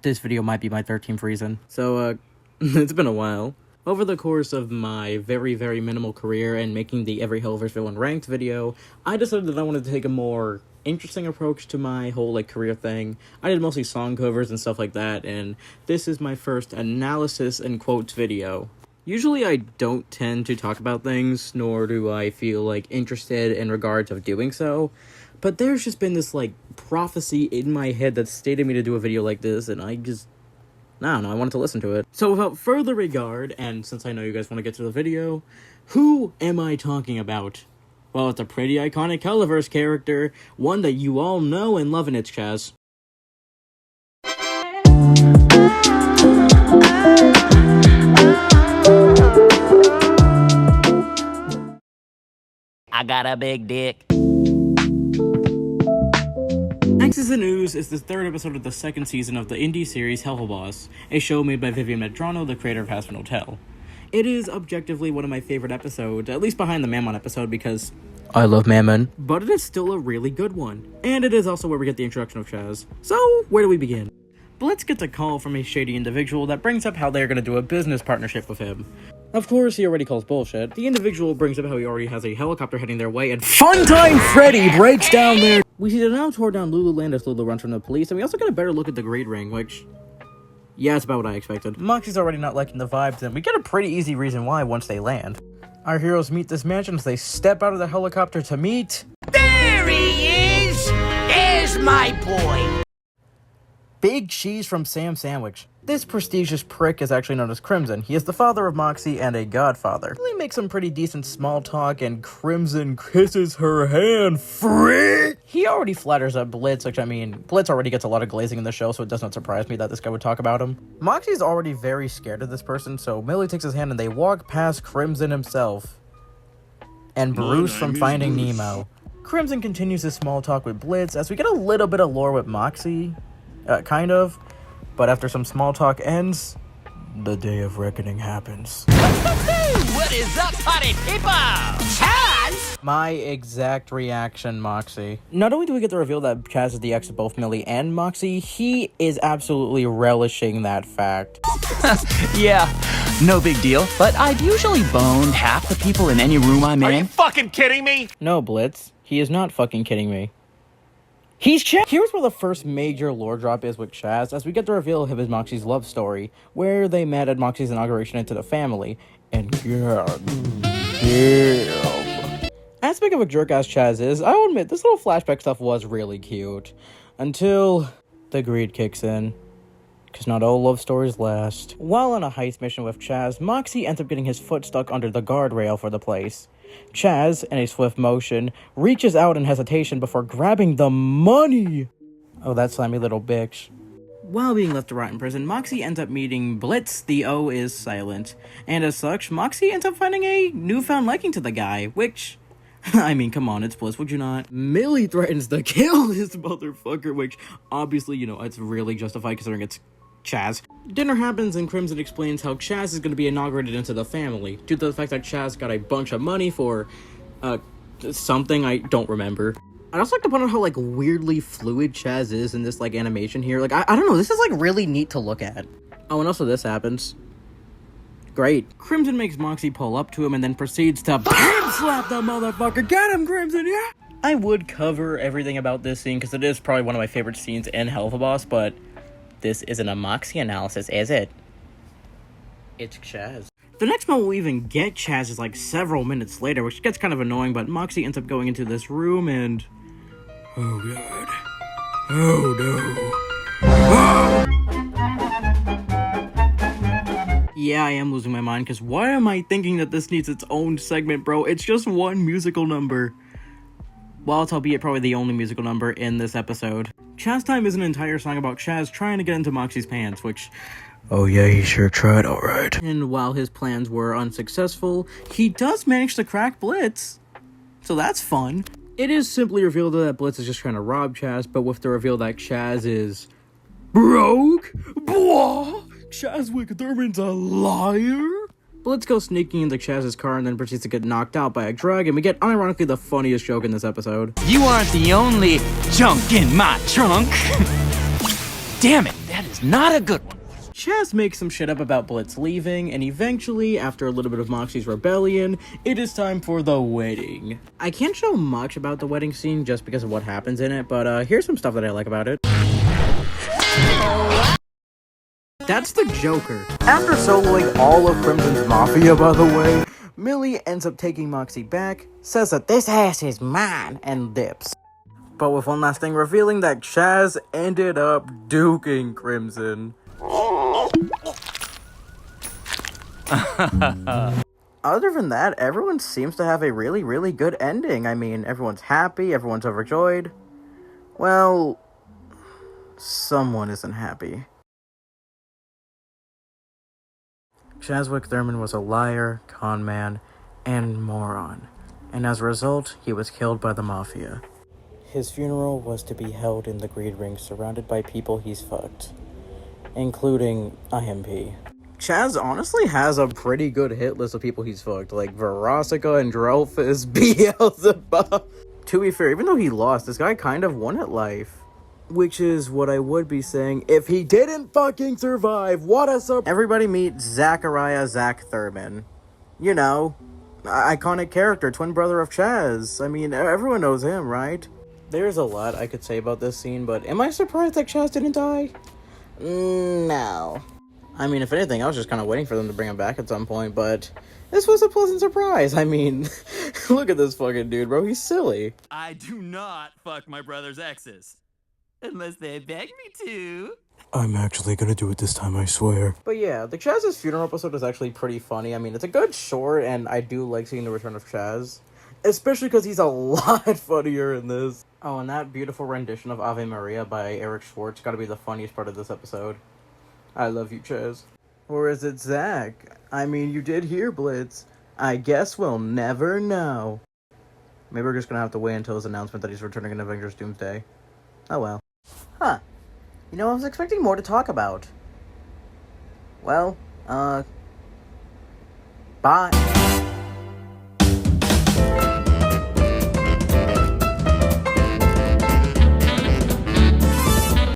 this video might be my 13th reason. So, it's been a while. Over the course of my very, very minimal career and making the Every Helluverse Villain Ranked video, I decided that I wanted to take a more interesting approach to my whole, career thing. I did mostly song covers and stuff like that, and this is my first analysis and quotes video. Usually I don't tend to talk about things, nor do I feel, interested in regards of doing so, but there's just been this, prophecy in my head that stated me to do a video like this, and I don't know, I wanted to listen to it. So without further regard, and since I know you guys want to get to the video, who am I talking about? Well, it's a pretty iconic Helluverse character, one that you all know and love, and it's Chaz. I got a big dick. Exes Oohs is the third episode of the second season of the indie series Helluva, a show made by Vivian Medrano, the creator of Hazbin Hotel. It is objectively one of my favorite episodes, at least behind the Mammon episode, because I love Mammon. But it is still a really good one. And it is also where we get the introduction of Chaz. So, where do we begin? Blitz gets a call from a shady individual that brings up how they're going to do a business partnership with him. Of course, he already calls bullshit. The individual brings up how he already has a helicopter heading their way, and Funtime Freddy breaks down there. We see the now tore down Lululand as Lulu runs from the police, and we also get a better look at the Great Ring, which, yeah, it's about what I expected. Moxie's already not liking the vibes, and we get a pretty easy reason why once they land. Our heroes meet this mansion as they step out of the helicopter to meet... There he is! There's my boy! Big Cheese from Sam Sandwich. This prestigious prick is actually known as Crimson. He is the father of Moxie and a godfather. He makes some pretty decent small talk, and Crimson kisses her hand. Freak! He already flatters up Blitz, which, Blitz already gets a lot of glazing in the show, so it does not surprise me that this guy would talk about him. Moxie's already very scared of this person, so Millie takes his hand and they walk past Crimson himself. And Bruce from Finding Nemo. Crimson continues his small talk with Blitz as we get a little bit of lore with Moxie. Kind of. But after some small talk ends, the day of reckoning happens. What is up, party people? Chaz! My exact reaction, Moxie. Not only do we get the reveal that Chaz is the ex of both Millie and Moxie, he is absolutely relishing that fact. Yeah, no big deal, but I've usually boned half the people in any room I'm in. Are you fucking kidding me? No, Blitz. He is not fucking kidding me. He's Chaz! Here's where the first major lore drop is with Chaz, as we get the reveal of his Moxie's love story, where they met at Moxie's inauguration into the family, and damn. As big of a jerk as Chaz is, I will admit, this little flashback stuff was really cute. Until the greed kicks in. Because not all love stories last. While on a heist mission with Chaz, Moxie ends up getting his foot stuck under the guardrail for the place. Chaz, in a swift motion, reaches out in hesitation before grabbing the money! Oh, that slimy little bitch. While being left to rot in prison, Moxie ends up meeting Blitz, the O is silent. And as such, Moxie ends up finding a newfound liking to the guy, which... come on, it's Blitz, would you not? Millie threatens to kill this motherfucker, which, obviously, it's really justified considering it's Chaz. Dinner happens and Crimson explains how Chaz is going to be inaugurated into the family, due to the fact that Chaz got a bunch of money for, something I don't remember. I'd also like to point out how, weirdly fluid Chaz is in this, animation here. I don't know, this is, really neat to look at. Oh, and also this happens. Great. Crimson makes Moxie pull up to him and then proceeds to pimp slap the motherfucker. Get him, Crimson, yeah! I would cover everything about this scene, because it is probably one of my favorite scenes in Helluva, but this isn't a Moxie analysis, is it? It's Chaz. The next moment we even get Chaz is several minutes later, which gets kind of annoying, but Moxie ends up going into this room and... oh god. Oh no. Oh! Yeah, I am losing my mind, because why am I thinking that this needs its own segment, bro? It's just one musical number. Well, it's albeit probably the only musical number in this episode. Chaz Time is an entire song about Chaz trying to get into Moxie's pants, which... oh yeah, he sure tried, alright. And while his plans were unsuccessful, he does manage to crack Blitz. So that's fun. It is simply revealed that Blitz is just trying to rob Chaz, but with the reveal that Chaz is... broke? Blah! Chazwick Thurman's a liar? Blitz goes sneaking into Chaz's car and then proceeds to get knocked out by a drug, and we get unironically the funniest joke in this episode. You aren't the only junk in my trunk. Damn it, That is not a good one. Chaz makes some shit up about Blitz leaving, and eventually, after a little bit of Moxie's rebellion, it is time for the wedding. I can't show much about the wedding scene just because of what happens in it, but here's some stuff that I like about it. That's the Joker. After soloing all of Crimson's Mafia, by the way, Millie ends up taking Moxie back, says that this ass is mine, and dips. But with one last thing revealing that Chaz ended up duking Crimson. Other than that, everyone seems to have a really, really good ending. I mean, everyone's happy, everyone's overjoyed. Well, someone isn't happy. Chazwick Thurman was a liar, con man, and moron. And as a result, he was killed by the Mafia. His funeral was to be held in the Greed Ring surrounded by people he's fucked, including IMP. Chaz honestly has a pretty good hit list of people he's fucked, like Verosica and Drelfus, Beelzebub. To be fair, even though he lost, this guy kind of won at life. Which is what I would be saying if he didn't fucking survive. What a surprise. Everybody meet Zachariah Zach Thurman. You know, iconic character, twin brother of Chaz. I mean, everyone knows him, right? There's a lot I could say about this scene, but am I surprised that Chaz didn't die? No. I mean, if anything, I was just kind of waiting for them to bring him back at some point, but this was a pleasant surprise. I mean, look at this fucking dude, bro. He's silly. I do not fuck my brother's exes. Unless they beg me to. I'm actually gonna do it this time, I swear. But yeah, the Chaz's funeral episode is actually pretty funny. I mean, it's a good short, and I do like seeing the return of Chaz. Especially because he's a lot funnier in this. Oh, and that beautiful rendition of Ave Maria by Eric Schwartz gotta be the funniest part of this episode. I love you, Chaz. Or is it Zach? I mean, you did hear Blitz. I guess we'll never know. Maybe we're just gonna have to wait until his announcement that he's returning in Avengers Doomsday. Oh well. Huh. You know, I was expecting more to talk about. Well, bye.